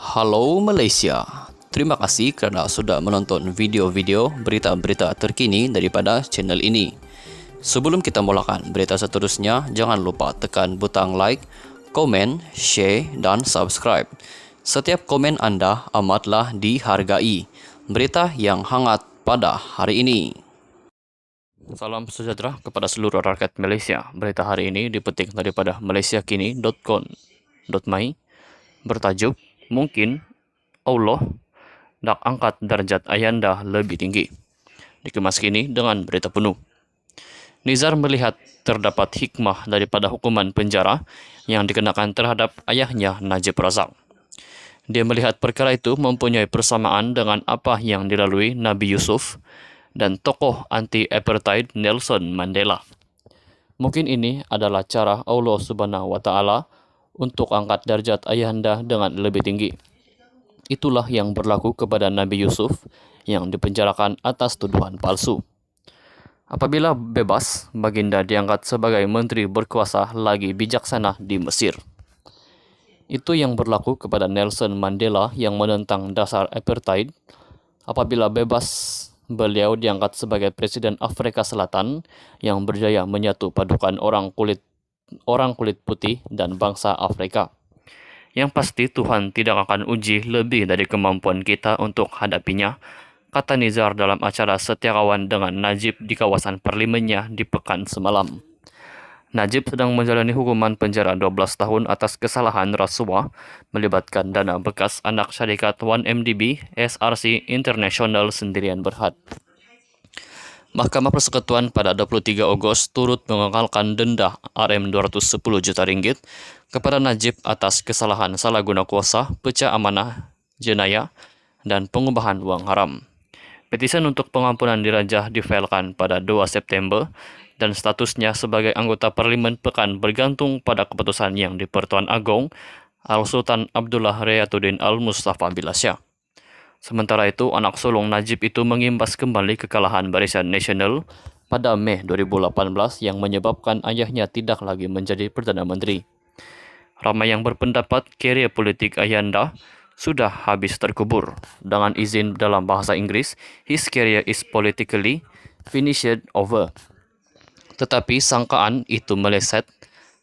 Halo Malaysia, terima kasih kerana sudah menonton video-video berita-berita terkini daripada channel ini. Sebelum kita mulakan berita seterusnya, jangan lupa tekan butang like, komen, share dan subscribe. Setiap komen anda amatlah dihargai. Berita yang hangat pada hari ini. Salam sejahtera kepada seluruh rakyat Malaysia. Berita hari ini dipetik daripada malaysiakini.com.my bertajuk Mungkin Allah nak angkat darjat ayanda lebih tinggi. Dikemas kini dengan berita penuh. Nizar melihat terdapat hikmah daripada hukuman penjara yang dikenakan terhadap ayahnya Najib Razak. Dia melihat perkara itu mempunyai persamaan dengan apa yang dilalui Nabi Yusuf dan tokoh anti-apartheid Nelson Mandela. Mungkin ini adalah cara Allah Subhanahu wa Ta'ala untuk angkat darjat ayahanda dengan lebih tinggi. Itulah yang berlaku kepada Nabi Yusuf yang dipenjarakan atas tuduhan palsu. Apabila bebas, baginda diangkat sebagai menteri berkuasa lagi bijaksana di Mesir. Itu yang berlaku kepada Nelson Mandela yang menentang dasar apartheid. Apabila bebas, beliau diangkat sebagai Presiden Afrika Selatan yang berjaya menyatu padukan orang kulit putih dan bangsa Afrika. Yang pasti Tuhan tidak akan uji lebih dari kemampuan kita untuk hadapinya, kata Nizar dalam acara Setiakawan dengan Najib di kawasan parlimennya di pekan semalam. Najib sedang menjalani hukuman penjara 12 tahun atas kesalahan rasuah melibatkan dana bekas anak syarikat 1MDB SRC International Sendirian Berhad. Mahkamah Persekutuan pada 23 Ogos turut mengekalkan denda RM210 juta ringgit kepada Najib atas kesalahan salah guna kuasa, pecah amanah, jenayah, dan pengubahan wang haram. Petisi untuk pengampunan dirajah difailkan pada 2 September dan statusnya sebagai anggota Parlimen Pekan bergantung pada keputusan yang di-Pertuan Agong Al-Sultan Abdullah Rayatuddin Al-Mustafa Bilasya. Sementara itu, anak sulung Najib itu mengimbas kembali kekalahan Barisan Nasional pada Mei 2018 yang menyebabkan ayahnya tidak lagi menjadi Perdana Menteri. Ramai yang berpendapat karier politik ayahanda sudah habis terkubur. Dengan izin dalam bahasa Inggris, his career is politically finished over. Tetapi sangkaan itu meleset,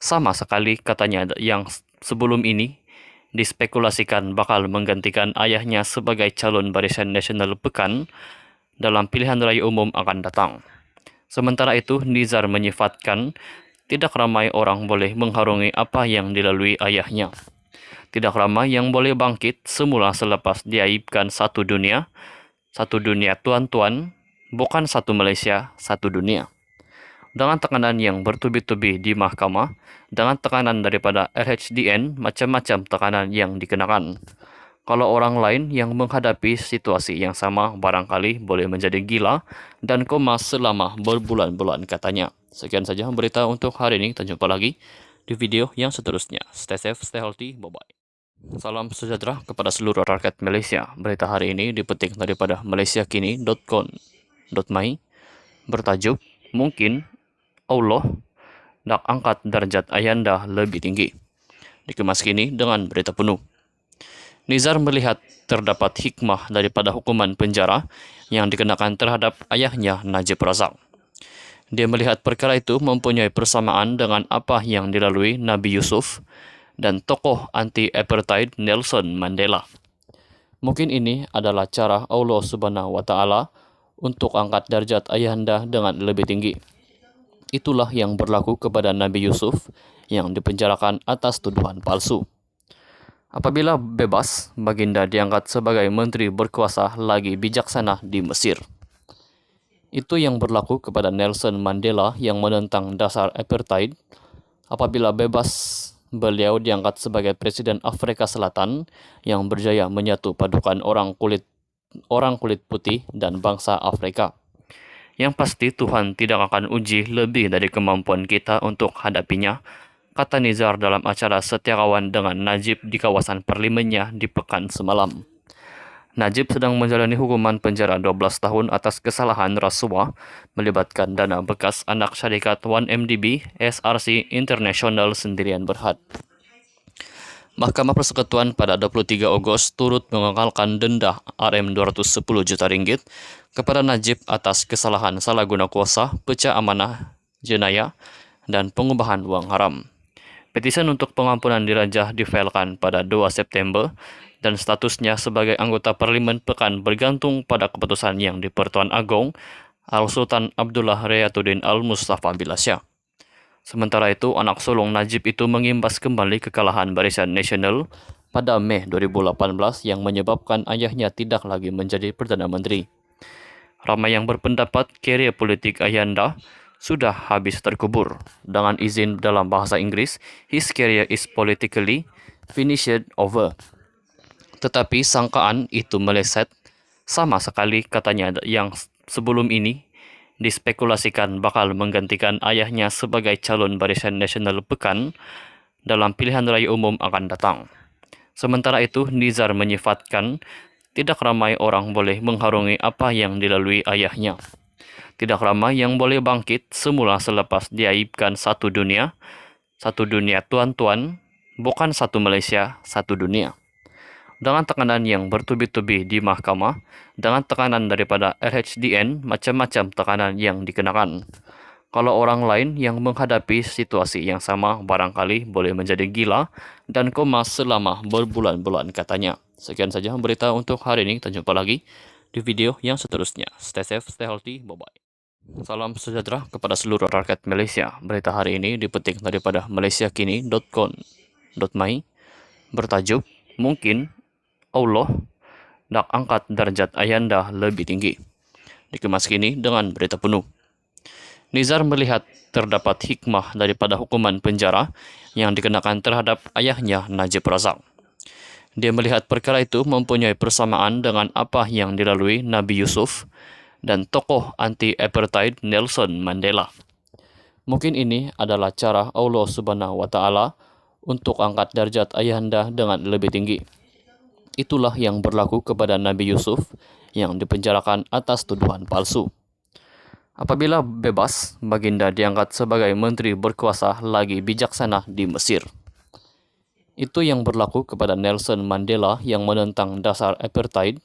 sama sekali katanya yang sebelum ini dispekulasikan bakal menggantikan ayahnya sebagai calon Barisan Nasional Pekan dalam pilihan raya umum akan datang. Sementara itu, Nizar menyifatkan tidak ramai orang boleh mengharungi apa yang dilalui ayahnya. Tidak ramai yang boleh bangkit semula selepas diaibkan satu dunia tuan-tuan, bukan satu Malaysia, satu dunia. Dengan tekanan yang bertubi-tubi di mahkamah, dengan tekanan daripada LHDN, macam-macam tekanan yang dikenakan. Kalau orang lain yang menghadapi situasi yang sama barangkali boleh menjadi gila dan koma selama berbulan-bulan katanya. Sekian saja berita untuk hari ini. Kita jumpa lagi di video yang seterusnya. Stay safe, stay healthy, bye-bye. Salam sejahtera kepada seluruh rakyat Malaysia. Berita hari ini dipetik daripada malaysiakini.com.my bertajuk Mungkin Allah nak angkat darjat ayanda lebih tinggi. Dikemas kini dengan berita penuh. Nizar melihat terdapat hikmah daripada hukuman penjara yang dikenakan terhadap ayahnya Najib Razak. Dia melihat perkara itu mempunyai persamaan dengan apa yang dilalui Nabi Yusuf dan tokoh anti-apartheid Nelson Mandela. Mungkin ini adalah cara Allah Subhanahu wa Ta'ala untuk angkat darjat ayahanda dengan lebih tinggi. Itulah yang berlaku kepada Nabi Yusuf yang dipenjarakan atas tuduhan palsu. Apabila bebas, baginda diangkat sebagai menteri berkuasa lagi bijaksana di Mesir. Itu yang berlaku kepada Nelson Mandela yang menentang dasar apartheid. Apabila bebas, beliau diangkat sebagai Presiden Afrika Selatan yang berjaya menyatu padukan orang kulit putih dan bangsa Afrika. Yang pasti Tuhan tidak akan uji lebih dari kemampuan kita untuk hadapinya, kata Nizar dalam acara Setiakawan dengan Najib di kawasan parlimennya di pekan semalam. Najib sedang menjalani hukuman penjara 12 tahun atas kesalahan rasuah melibatkan dana bekas anak syarikat 1MDB SRC International Sendirian Berhad. Mahkamah Persekutuan pada 23 Agustus turut mengekalkan denda Rp210 juta kepada Najib atas kesalahan salah guna kuasa, pecah amanah, jenayah, dan pengubahan uang haram. Petisi untuk pengampunan dirajah difailkan pada 2 September dan statusnya sebagai anggota parlimen pekan bergantung pada keputusan yang di-Pertuan Agong Al-Sultan Abdullah Riyatuddin Al-Mustafa Bilasyah. Sementara itu, anak sulung Najib itu mengimbas kembali kekalahan Barisan Nasional pada Mei 2018 yang menyebabkan ayahnya tidak lagi menjadi Perdana Menteri. Ramai yang berpendapat karier politik ayahnya sudah habis terkubur. Dengan izin dalam bahasa Inggris, his career is politically finished over. Tetapi sangkaan itu meleset, sama sekali katanya yang sebelum ini dispekulasikan bakal menggantikan ayahnya sebagai calon Barisan Nasional Pekan dalam pilihan raya umum akan datang. Sementara itu, Nizar menyifatkan tidak ramai orang boleh mengharungi apa yang dilalui ayahnya. Tidak ramai yang boleh bangkit semula selepas diaibkan satu dunia tuan-tuan, bukan satu Malaysia, satu dunia. Dengan tekanan yang bertubi-tubi di mahkamah, dengan tekanan daripada RHDN, macam-macam tekanan yang dikenakan. Kalau orang lain yang menghadapi situasi yang sama barangkali boleh menjadi gila dan koma selama berbulan-bulan katanya. Sekian saja berita untuk hari ini, kita jumpa lagi di video yang seterusnya. Stay safe, stay healthy, bye-bye. Salam sejahtera kepada seluruh rakyat Malaysia. Berita hari ini dipetik daripada malaysiakini.com.my bertajuk Mungkin Allah nak angkat darjat ayanda lebih tinggi. Dikemas kini dengan berita penuh. Nizar melihat terdapat hikmah daripada hukuman penjara yang dikenakan terhadap ayahnya Najib Razak. Dia melihat perkara itu mempunyai persamaan dengan apa yang dilalui Nabi Yusuf dan tokoh anti-apartheid Nelson Mandela. Mungkin ini adalah cara Allah Subhanahu wa Ta'ala untuk angkat darjat ayahanda dengan lebih tinggi. Itulah yang berlaku kepada Nabi Yusuf yang dipenjarakan atas tuduhan palsu. Apabila bebas, baginda diangkat sebagai menteri berkuasa lagi bijaksana di Mesir. Itu yang berlaku kepada Nelson Mandela yang menentang dasar apartheid.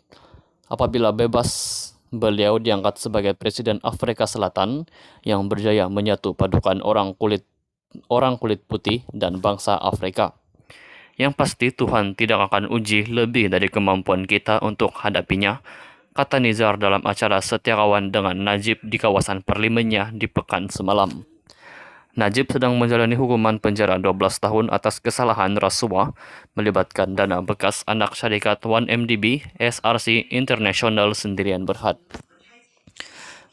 Apabila bebas, beliau diangkat sebagai Presiden Afrika Selatan yang berjaya menyatu padukan orang kulit putih dan bangsa Afrika. Yang pasti Tuhan tidak akan uji lebih dari kemampuan kita untuk hadapinya, kata Nizar dalam acara Setiakawan dengan Najib di kawasan parlimennya di pekan semalam. Najib sedang menjalani hukuman penjara 12 tahun atas kesalahan rasuah melibatkan dana bekas anak syarikat 1MDB SRC International Sendirian Berhad.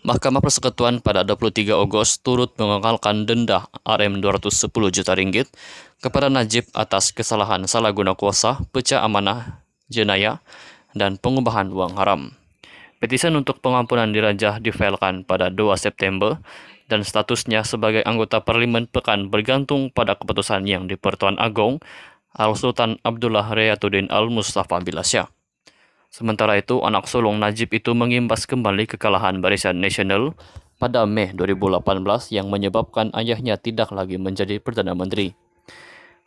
Mahkamah Persekutuan pada 23 Agustus turut mengekalkan denda Rp210 juta kepada Najib atas kesalahan salah guna kuasa, pecah amanah, jenayah, dan pengubahan uang haram. Petisi untuk pengampunan dirajah difailkan pada 2 September dan statusnya sebagai anggota parlimen pekan bergantung pada keputusan yang di-Pertuan Agong Al-Sultan Abdullah Riyatuddin Al-Mustafa Bilasyah. Sementara itu, anak sulung Najib itu mengimbas kembali kekalahan Barisan Nasional pada Mei 2018 yang menyebabkan ayahnya tidak lagi menjadi Perdana Menteri.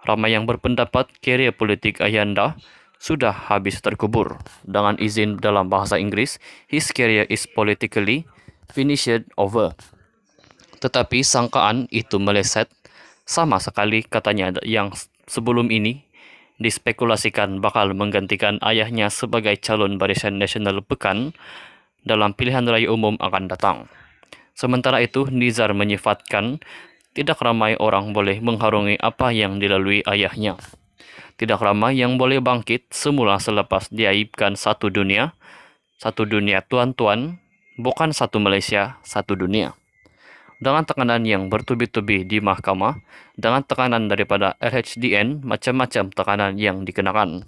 Ramai yang berpendapat karier politik ayahnya sudah habis terkubur. Dengan izin dalam bahasa Inggris, his career is politically finished over. Tetapi sangkaan itu meleset, sama sekali katanya yang sebelum ini dispekulasikan bakal menggantikan ayahnya sebagai calon Barisan Nasional Pekan dalam pilihan raya umum akan datang. Sementara itu, Nizar menyifatkan tidak ramai orang boleh mengharungi apa yang dilalui ayahnya. Tidak ramai yang boleh bangkit semula selepas diaibkan satu dunia tuan-tuan, bukan satu Malaysia, satu dunia. Dengan tekanan yang bertubi-tubi di mahkamah, dengan tekanan daripada RHDN, macam-macam tekanan yang dikenakan.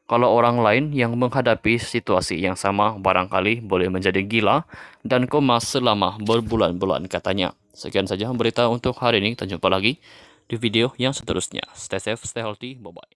Kalau orang lain yang menghadapi situasi yang sama barangkali boleh menjadi gila dan koma selama berbulan-bulan katanya. Sekian saja berita untuk hari ini, kita jumpa lagi di video yang seterusnya. Stay safe, stay healthy, bye-bye.